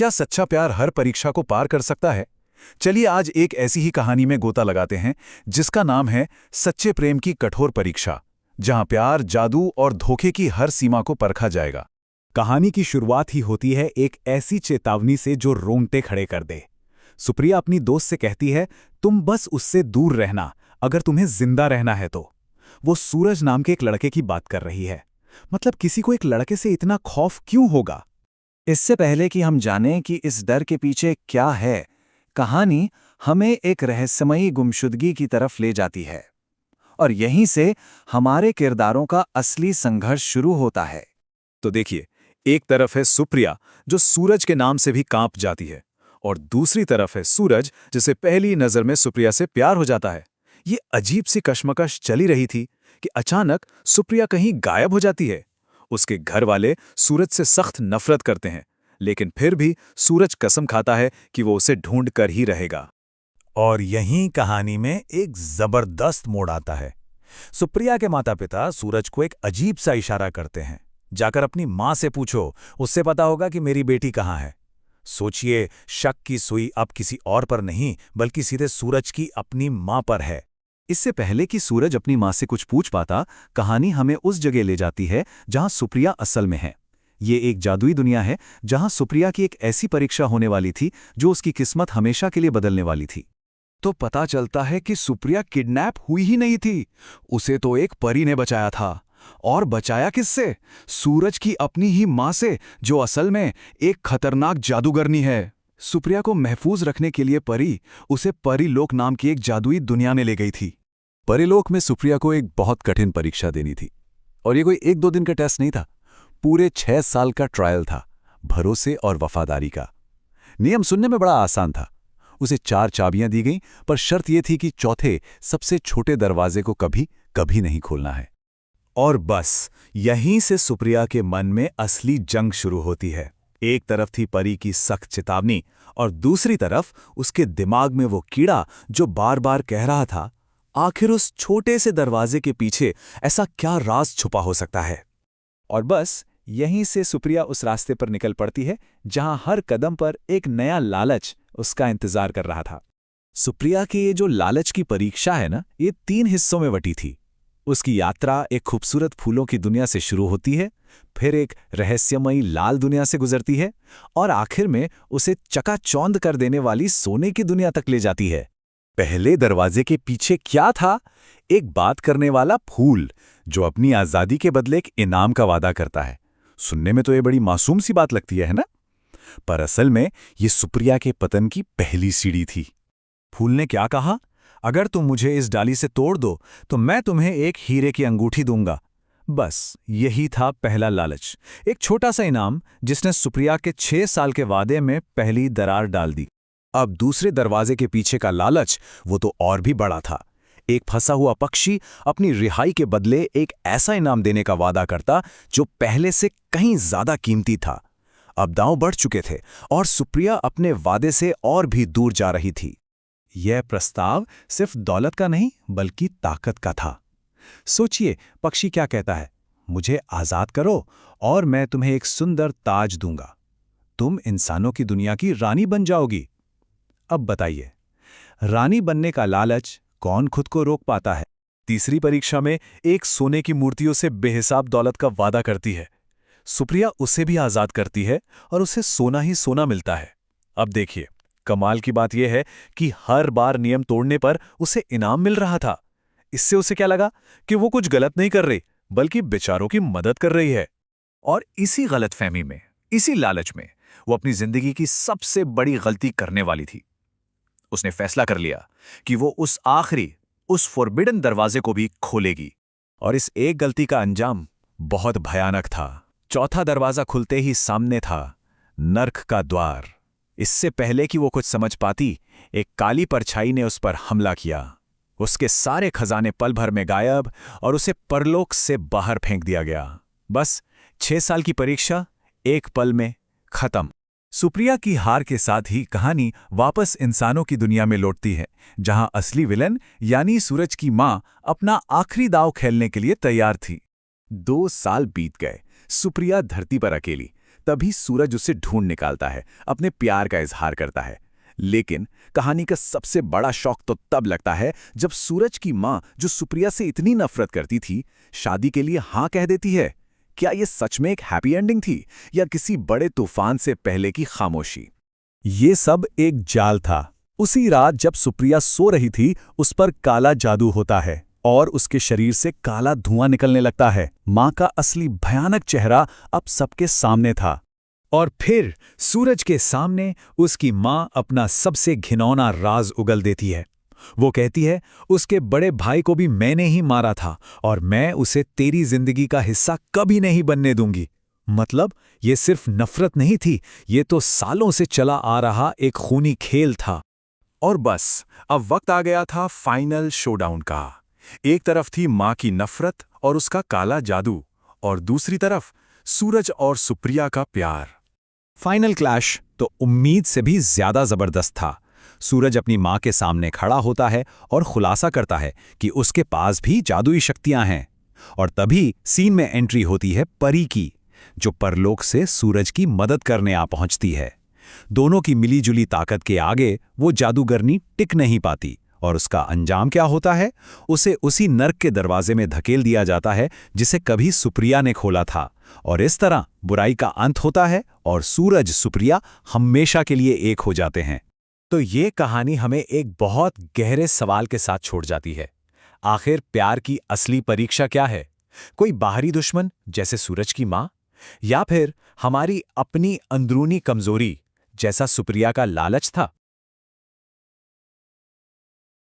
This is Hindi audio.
क्या सच्चा प्यार हर परीक्षा को पार कर सकता है? चलिए आज एक ऐसी ही कहानी में गोता लगाते हैं जिसका नाम है सच्चे प्रेम की कठोर परीक्षा, जहां प्यार, जादू और धोखे की हर सीमा को परखा जाएगा। कहानी की शुरुआत ही होती है एक ऐसी चेतावनी से जो रोंगटे खड़े कर दे। सुप्रिया अपनी दोस्त से कहती है, तुम बस उससे दूर रहना अगर तुम्हें जिंदा रहना है तो। वो सूरज नाम के एक लड़के की बात कर रही है। मतलब किसी को एक लड़के से इतना खौफ क्यों होगा? इससे पहले कि हम जानें कि इस डर के पीछे क्या है, कहानी हमें एक रहस्यमयी गुमशुदगी की तरफ ले जाती है और यहीं से हमारे किरदारों का असली संघर्ष शुरू होता है। तो देखिए, एक तरफ है सुप्रिया जो सूरज के नाम से भी कांप जाती है, और दूसरी तरफ है सूरज जिसे पहली नजर में सुप्रिया से प्यार हो जाता है। ये अजीब सी कश्मकश चली रही थी कि अचानक सुप्रिया कहीं गायब हो जाती है। उसके घर वाले सूरज से सख्त नफरत करते हैं, लेकिन फिर भी सूरज कसम खाता है कि वो उसे ढूंढ कर ही रहेगा। और यहीं कहानी में एक जबरदस्त मोड़ आता है। सुप्रिया के माता पिता सूरज को एक अजीब सा इशारा करते हैं, जाकर अपनी माँ से पूछो, उससे पता होगा कि मेरी बेटी कहाँ है। सोचिए, शक की सुई अब किसी और पर नहीं बल्कि सीधे सूरज की अपनी माँ पर है। इससे पहले कि सूरज अपनी माँ से कुछ पूछ पाता, कहानी हमें उस जगह ले जाती है जहां सुप्रिया असल में है। ये एक जादुई दुनिया है जहां सुप्रिया की एक ऐसी परीक्षा होने वाली थी जो उसकी किस्मत हमेशा के लिए बदलने वाली थी। तो पता चलता है कि सुप्रिया किडनैप हुई ही नहीं थी, उसे तो एक परी ने बचाया था। और बचाया किससे? सूरज की अपनी ही माँ से, जो असल में एक खतरनाक जादूगरनी है। सुप्रिया को महफूज रखने के लिए परी उसे परीलोक नाम की एक जादुई दुनिया में ले गई थी। परीलोक में सुप्रिया को एक बहुत कठिन परीक्षा देनी थी, और ये कोई 1-2 दिन का टेस्ट नहीं था, पूरे 6 साल का ट्रायल था, भरोसे और वफादारी का। नियम सुनने में बड़ा आसान था। उसे 4 चाबियां दी गईं, पर शर्त यह थी कि चौथे सबसे छोटे दरवाजे को कभी कभी नहीं खोलना है। और बस यहीं से सुप्रिया के मन में असली जंग शुरू होती है। एक तरफ थी परी की सख्त चेतावनी, और दूसरी तरफ उसके दिमाग में वो कीड़ा जो बार बार कह रहा था, आखिर उस छोटे से दरवाजे के पीछे ऐसा क्या राज छुपा हो सकता है। और बस यहीं से सुप्रिया उस रास्ते पर निकल पड़ती है जहां हर कदम पर एक नया लालच उसका इंतजार कर रहा था। सुप्रिया की ये जो लालच की परीक्षा है ना, ये 3 हिस्सों में बटी थी। उसकी यात्रा एक खूबसूरत फूलों की दुनिया से शुरू होती है, फिर एक रहस्यमयी लाल दुनिया से गुजरती है, और आखिर में उसे चकाचौंध कर देने वाली सोने की दुनिया तक ले जाती है। पहले दरवाजे के पीछे क्या था? एक बात करने वाला फूल जो अपनी आजादी के बदले एक इनाम का वादा करता है। सुनने में तो ये बड़ी मासूम सी बात लगती है ना? पर असल में ये सुप्रिया के पतन की पहली सीढ़ी थी। फूल ने क्या कहा? अगर तुम मुझे इस डाली से तोड़ दो तो मैं तुम्हें एक हीरे की अंगूठी दूंगा। बस यही था पहला लालच, एक छोटा सा इनाम जिसने सुप्रिया के 6 साल के वादे में पहली दरार डाल दी। अब दूसरे दरवाजे के पीछे का लालच वो तो और भी बड़ा था। एक फंसा हुआ पक्षी अपनी रिहाई के बदले एक ऐसा इनाम देने का वादा करता जो पहले से कहीं ज्यादा कीमती था। अब दांव बढ़ चुके थे और सुप्रिया अपने वादे से और भी दूर जा रही थी। यह प्रस्ताव सिर्फ दौलत का नहीं बल्कि ताकत का था। सोचिए, पक्षी क्या कहता है, मुझे आजाद करो और मैं तुम्हें एक सुंदर ताज दूंगा। तुम इंसानों की दुनिया की रानी बन जाओगी। अब बताइए, रानी बनने का लालच कौन खुद को रोक पाता है? तीसरी परीक्षा में एक सोने की मूर्तियों से बेहिसाब दौलत का वादा करती है। सुप्रिया उसे भी आजाद करती है और उसे सोना ही सोना मिलता है। अब देखिए, कमाल की बात यह है कि हर बार नियम तोड़ने पर उसे इनाम मिल रहा था। इससे उसे क्या लगा कि वो कुछ गलत नहीं कर रही बल्कि बेचारों की मदद कर रही है। और इसी गलतफहमी में, इसी लालच में वो अपनी जिंदगी की सबसे बड़ी गलती करने वाली थी। उसने फैसला कर लिया कि वो उस फॉरबिडन दरवाजे को भी खोलेगी। और इस एक गलती का अंजाम बहुत भयानक था। चौथा दरवाजा खुलते ही सामने था नर्क का द्वार। इससे पहले कि वो कुछ समझ पाती, एक काली परछाई ने उस पर हमला किया। उसके सारे खजाने पल भर में गायब और उसे परलोक से बाहर फेंक दिया गया। बस 6 साल की परीक्षा एक पल में खत्म। सुप्रिया की हार के साथ ही कहानी वापस इंसानों की दुनिया में लौटती है, जहां असली विलन यानी सूरज की मां अपना आखिरी दांव खेलने के लिए तैयार थी। 2 साल बीत गए, सुप्रिया धरती पर अकेली, तभी सूरज उसे ढूंढ निकालता है, अपने प्यार का इजहार करता है। लेकिन कहानी का सबसे बड़ा शौक तो तब लगता है जब सूरज की माँ, जो सुप्रिया से इतनी नफरत करती थी, शादी के लिए हाँ कह देती है। क्या ये सच में एक हैप्पी एंडिंग थी या किसी बड़े तूफान से पहले की खामोशी? ये सब एक जाल था। उसी रात जब सुप्रिया सो रही थी, उस पर काला जादू होता है और उसके शरीर से काला धुआं निकलने लगता है। माँ का असली भयानक चेहरा अब सबके सामने था। और फिर सूरज के सामने उसकी माँ अपना सबसे घिनौना राज उगल देती है। वो कहती है, उसके बड़े भाई को भी मैंने ही मारा था और मैं उसे तेरी जिंदगी का हिस्सा कभी नहीं बनने दूंगी। मतलब ये सिर्फ नफरत नहीं थी, ये तो सालों से चला आ रहा एक खूनी खेल था। और बस अब वक्त आ गया था फाइनल शोडाउन का। एक तरफ थी माँ की नफरत और उसका काला जादू, और दूसरी तरफ सूरज और सुप्रिया का प्यार। फाइनल क्लैश तो उम्मीद से भी ज्यादा जबरदस्त था। सूरज अपनी माँ के सामने खड़ा होता है और खुलासा करता है कि उसके पास भी जादुई शक्तियां हैं। और तभी सीन में एंट्री होती है परी की, जो परलोक से सूरज की मदद करने आ पहुंचती है। दोनों की मिलीजुली ताकत के आगे वो जादूगरनी टिक नहीं पाती और उसका अंजाम क्या होता है? उसे उसी नर्क के दरवाजे में धकेल दिया जाता है जिसे कभी सुप्रिया ने खोला था। और इस तरह बुराई का अंत होता है और सूरज सुप्रिया हमेशा के लिए एक हो जाते हैं। तो ये कहानी हमें एक बहुत गहरे सवाल के साथ छोड़ जाती है। आखिर प्यार की असली परीक्षा क्या है? कोई बाहरी दुश्मन जैसे सूरज की माँ, या फिर हमारी अपनी अंदरूनी कमजोरी जैसा सुप्रिया का लालच था?